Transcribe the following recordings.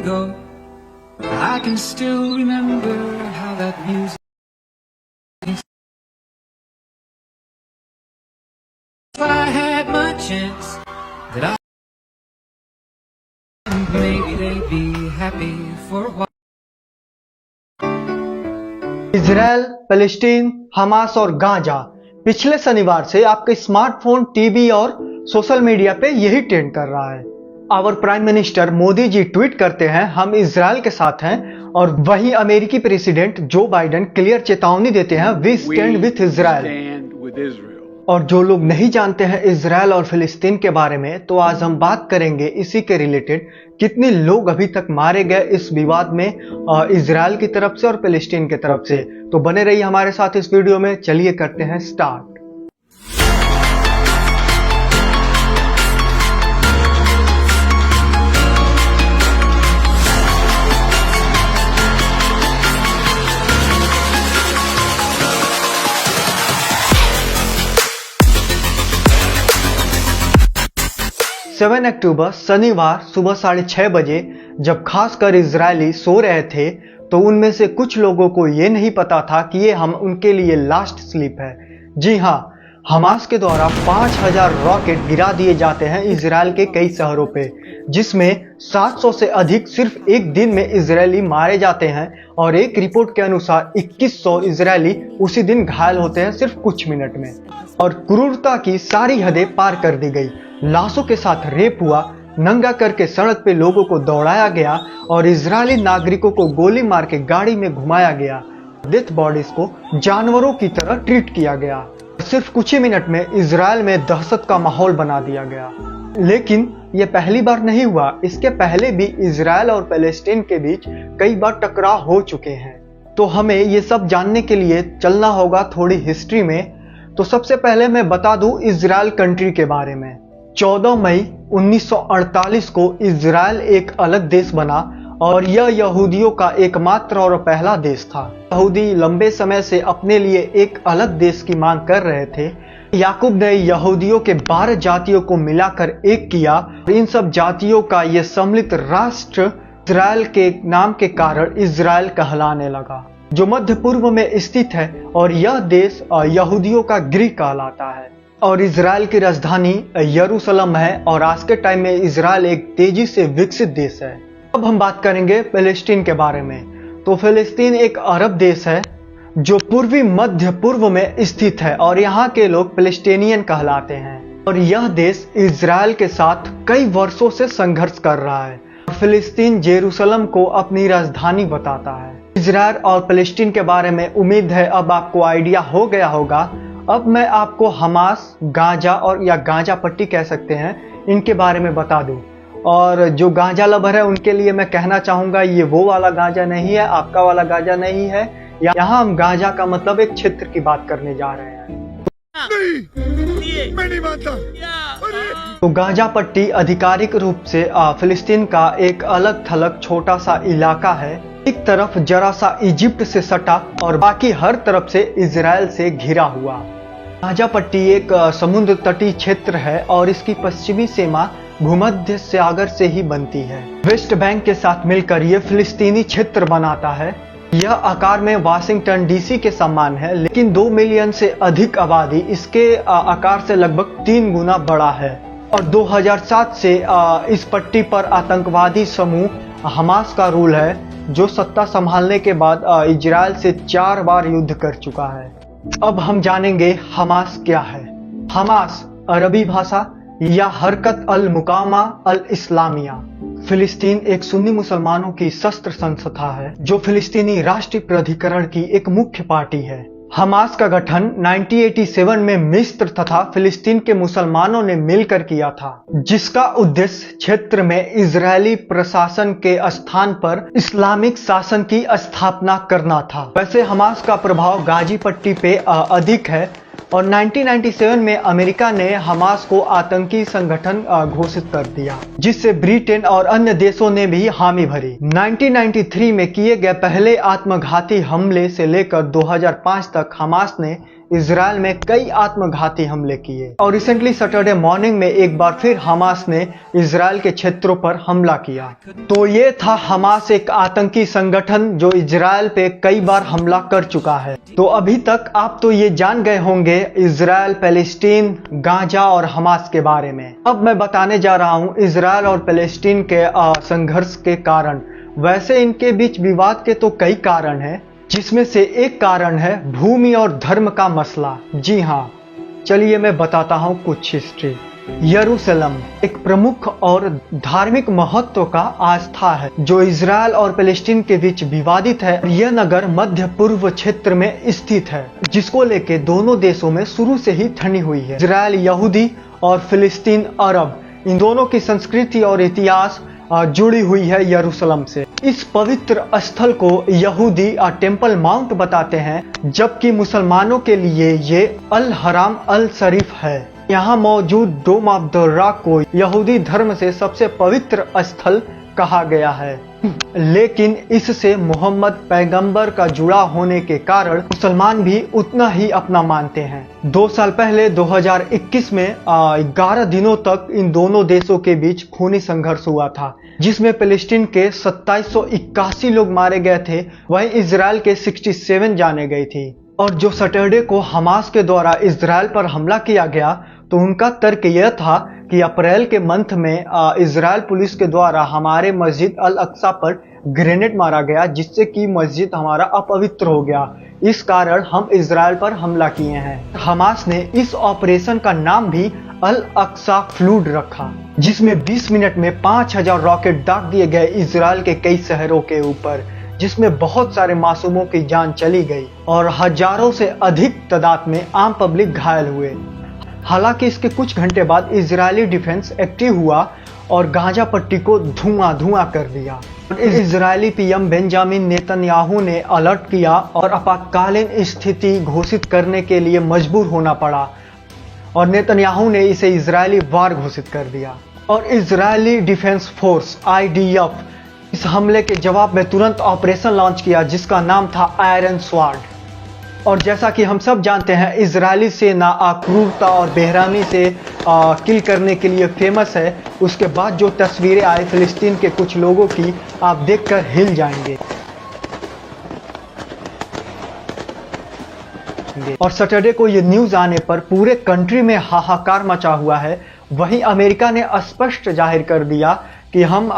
ago. I can still remember how that music. If I had my chance, that I maybe they'd be happy for a while. Israel, Palestine, Hamas और Gaza पिछले शनिवार से आपके smartphone, TV और social media पे यही trend कर रहा है। Our prime minister Modi ji tweet करते हैं, हम इजराइल के साथ हैं, और वहीं अमेरिकी प्रेसिडेंट जो बाइडेन क्लियर चेतावनी देते हैं, वी स्टैंड विथ इजराइल। और जो लोग नहीं जानते हैं इजराइल और फिलिस्तीन के बारे में, तो आज हम बात करेंगे इसी के रिलेटेड, कितने लोग अभी तक मारे गए इस विवाद में इजराइल की तरफ से और फिलिस्तीन की तरफ से। तो बने रहिए हमारे साथ इस वीडियो में। चलिए करते हैं स्टार्ट। 7 अक्टूबर शनिवार सुबह 6:30 बजे जब खासकर इजरायली सो रहे थे, तो उनमें से कुछ लोगों को ये नहीं पता था कि ये उनके लिए लास्ट स्लीप है। जी हाँ, हमास के द्वारा 5000 रॉकेट गिरा दिए जाते हैं इजराइल के कई शहरों पे, जिसमें 700 से अधिक सिर्फ एक दिन में इजरायली मारे जाते हैं, और एक रिपोर्ट के अनुसार 2100 इजरायली उसी दिन घायल होते हैं सिर्फ कुछ मिनट में। और क्रूरता की सारी हदें पार कर दी गई। लाशों के साथ रेप हुआ, नंगा करके सड़क पे लोगों को दौड़ाया गया और इजरायली नागरिकों को गोली मार के गाड़ी में घुमाया गया। डेथ बॉडीज को जानवरों की तरह ट्रीट किया गया। सिर्फ कुछ ही मिनट में इजराइल में दहशत का माहौल बना दिया गया। लेकिन यह पहली बार नहीं हुआ, इसके पहले भी इजराइल और पैलेस्टीन के बीच कई बार टकराव हो चुके हैं। तो हमें ये सब जानने के लिए चलना होगा थोड़ी हिस्ट्री में। तो सबसे पहले मैं बता दूं इजराइल कंट्री के बारे में। 14 मई 1948 को इजराइल एक अलग देश बना, और यह यहूदियों का एकमात्र और पहला देश था। यहूदी लंबे समय से अपने लिए एक अलग देश की मांग कर रहे थे। याकूब ने यहूदियों के 12 जातियों को मिलाकर एक किया। इन सब जातियों का यह सम्मिलित राष्ट्र इजराइल के नाम के कारण इजराइल कहलाने लगा, जो मध्य पूर्व में स्थित है, और यह देश यहूदियों का गृह कहलाता है। और इजराइल की राजधानी यरूशलेम है, और आज के टाइम में इजराइल एक तेजी से विकसित देश है। अब हम बात करेंगे फिलिस्तीन के बारे में। तो फिलिस्तीन एक अरब देश है जो पूर्वी मध्य पूर्व में स्थित है, और यहाँ के लोग फिलिस्तीनियन कहलाते हैं। और यह देश इजराइल के साथ कई वर्षों से संघर्ष कर रहा है। फिलिस्तीन यरूशलेम को अपनी राजधानी बताता है। इजराइल और फिलिस्तीन के बारे में उम्मीद है अब आपको आइडिया हो गया होगा। अब मैं आपको हमास, गाजा और या गाजा पट्टी कह सकते हैं, इनके बारे में बता दूं। और जो गाजा लवर है उनके लिए मैं कहना चाहूंगा, ये वो वाला गाजा नहीं है, आपका वाला गाजा नहीं है। यहाँ हम गाजा का मतलब एक क्षेत्र की बात करने जा रहे हैं। मैं नहीं मानता। तो गाजा पट्टी आधिकारिक रूप से फिलिस्तीन का एक अलग थलग छोटा सा इलाका है। एक तरफ जरा सा इजिप्ट से सटा और बाकी हर तरफ से इजराइल से घिरा हुआ। गाजा पट्टी एक समुद्र तटीय क्षेत्र है, और इसकी पश्चिमी सीमा भूमध्य सागर से ही बनती है। वेस्ट बैंक के साथ मिलकर यह फिलिस्तीनी क्षेत्र बनाता है। यह आकार में वाशिंगटन डीसी के समान है, लेकिन 2 मिलियन से अधिक आबादी इसके आकार से लगभग 3 गुना बड़ा है। और 2007 से इस पट्टी पर आतंकवादी समूह हमास का रूल है, जो सत्ता संभालने के बाद इजराइल से 4 बार युद्ध कर चुका है। अब हम जानेंगे हमास क्या है। हमास अरबी भाषा या हरकत अल मुकामा अल इस्लामिया। फिलिस्तीन एक सुन्नी मुसलमानों की शस्त्र संस्था है, जो फिलिस्तीनी राष्ट्रीय प्राधिकरण की एक मुख्य पार्टी है। हमास का गठन 1987 में मिस्र तथा फिलिस्तीन के मुसलमानों ने मिलकर किया था, जिसका उद्देश्य क्षेत्र में इजरायली प्रशासन के स्थान पर इस्लामिक शासन की स्थापना करना था। वैसे हमास का प्रभाव गाजी पट्टी पे अधिक है, और 1997 में अमेरिका ने हमास को आतंकी संगठन घोषित कर दिया, जिससे ब्रिटेन और अन्य देशों ने भी हामी भरी। 1993 में किए गए पहले आत्मघाती हमले से लेकर 2005 तक हमास ने इजराइल में कई आत्मघाती हमले किए और रिसेंटली सैटरडे मॉर्निंग में एक बार फिर हमास ने इजराइल के क्षेत्रों पर हमला किया। तो ये था हमास, एक आतंकी संगठन जो इजराइल पे कई बार हमला कर चुका है। तो अभी तक आप तो ये जान गए होंगे इजराइल, पैलेस्टीन, गाजा और हमास के बारे में। अब मैं बताने जा रहा हूँ इजराइल और पैलेस्टीन के संघर्ष के कारण। वैसे इनके बीच विवाद के तो कई कारण हैं, जिसमें से एक कारण है भूमि और धर्म का मसला। जी हाँ, चलिए मैं बताता हूँ कुछ हिस्ट्री। यरूशलेम एक प्रमुख और धार्मिक महत्व का आस्था है जो इजराइल और पैलेस्टीन के बीच विवादित है। यह नगर मध्य पूर्व क्षेत्र में स्थित है, जिसको लेके दोनों देशों में शुरू से ही ठनी हुई है। इजराइल यहूदी और फिलिस्तीन अरब, इन दोनों की संस्कृति और इतिहास जुड़ी हुई है यरूशलेम से। इस पवित्र स्थल को यहूदी टेम्पल माउंट बताते हैं, जबकि मुसलमानों के लिए ये अल हराम अल शरीफ है। यहाँ मौजूद डोम ऑफ द रॉक को यहूदी धर्म से सबसे पवित्र स्थल कहा गया है, लेकिन इससे मोहम्मद पैगंबर का जुड़ा होने के कारण मुसलमान भी उतना ही अपना मानते हैं। 2 साल पहले 2021 में 11 दिनों तक इन दोनों देशों के बीच खूनी संघर्ष हुआ था, जिसमें पैलेस्टीन के 2781 लोग मारे गए थे, वहीं इजराइल के 67 जाने गई थी। और जो सैटरडे को हमास के द्वारा इजराइल पर हमला किया गया, तो उनका तर्क यह था कि अप्रैल के मंथ में इजराइल पुलिस के द्वारा हमारे मस्जिद अल अक्सा पर ग्रेनेड मारा गया, जिससे कि मस्जिद हमारा अपवित्र हो गया। इस कारण हम इजराइल पर हमला किए हैं। हमास ने इस ऑपरेशन का नाम भी अल अक्सा फ्लूड रखा, जिसमें 20 मिनट में 5000 रॉकेट दाग दिए गए इजराइल के कई शहरों के ऊपर, जिसमें बहुत सारे मासूमों की जान चली गई और हजारों से अधिक तादाद में आम पब्लिक घायल हुए। हालांकि इसके कुछ घंटे बाद इजरायली डिफेंस एक्टिव हुआ और गाजा पट्टी को धुआं कर दिया। इजरायली पीएम बेंजामिन नेतन्याहू ने अलर्ट किया और आपातकालीन स्थिति घोषित करने के लिए मजबूर होना पड़ा और नेतन्याहू ने इसे इजरायली वार घोषित कर दिया। और इजरायली डिफेंस फोर्स IDF इस हमले के जवाब में तुरंत ऑपरेशन लॉन्च किया, जिसका नाम था आयरन स्वॉर्ड। और जैसा कि हम सब जानते हैं, इजरायली सेना क्रूरता और बेरहमी से किल करने के लिए फेमस है। उसके बाद जो तस्वीरें आई फिलिस्तीन के कुछ लोगों की, आप देखकर हिल जाएंगे। और सैटरडे को ये न्यूज आने पर पूरे कंट्री में हाहाकार मचा हुआ है। वहीं अमेरिका ने स्पष्ट जाहिर कर दिया कि हम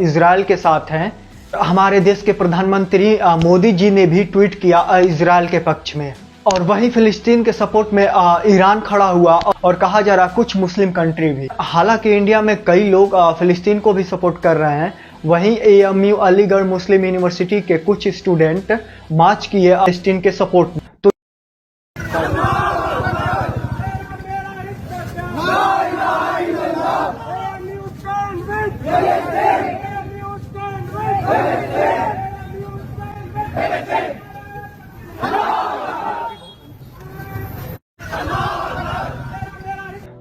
इजराइल के साथ हैं। हमारे देश के प्रधानमंत्री मोदी जी ने भी ट्वीट किया इजराइल के पक्ष में। और वहीं फिलिस्तीन के सपोर्ट में ईरान खड़ा हुआ और कहा जा रहा कुछ मुस्लिम कंट्री भी। हालांकि इंडिया में कई लोग फिलिस्तीन को भी सपोर्ट कर रहे हैं। वहीं AMU अलीगढ़ मुस्लिम यूनिवर्सिटी के कुछ स्टूडेंट मार्च किए फिलिस्तीन के सपोर्ट में। तो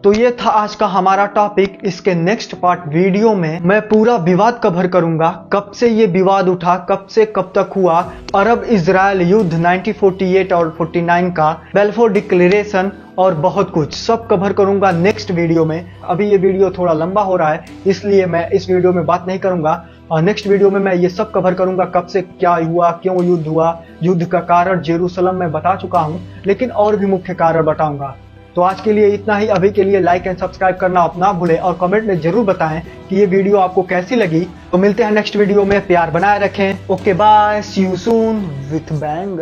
तो ये था आज का हमारा टॉपिक। इसके नेक्स्ट पार्ट वीडियो में मैं पूरा विवाद कवर करूंगा, कब से ये विवाद उठा, कब से कब तक हुआ, अरब इजराइल युद्ध 1948 और 49 का, बेल्फोर डिक्लेरेशन और बहुत कुछ सब कवर करूंगा नेक्स्ट वीडियो में। अभी ये वीडियो थोड़ा लंबा हो रहा है, इसलिए मैं इस वीडियो में बात नहीं करूंगा। और नेक्स्ट वीडियो में मैं ये सब कवर करूंगा, कब से क्या हुआ, क्यों युद्ध हुआ, युद्ध का कारण जेरूसलम में बता चुका हूं, लेकिन और भी मुख्य कारण बताऊंगा। तो आज के लिए इतना ही। अभी के लिए लाइक एंड सब्सक्राइब करना आप ना भूलें और कमेंट में जरूर बताएं कि ये वीडियो आपको कैसी लगी। तो मिलते हैं नेक्स्ट वीडियो में, प्यार बनाए रखें। Okay bye, see you soon with bang.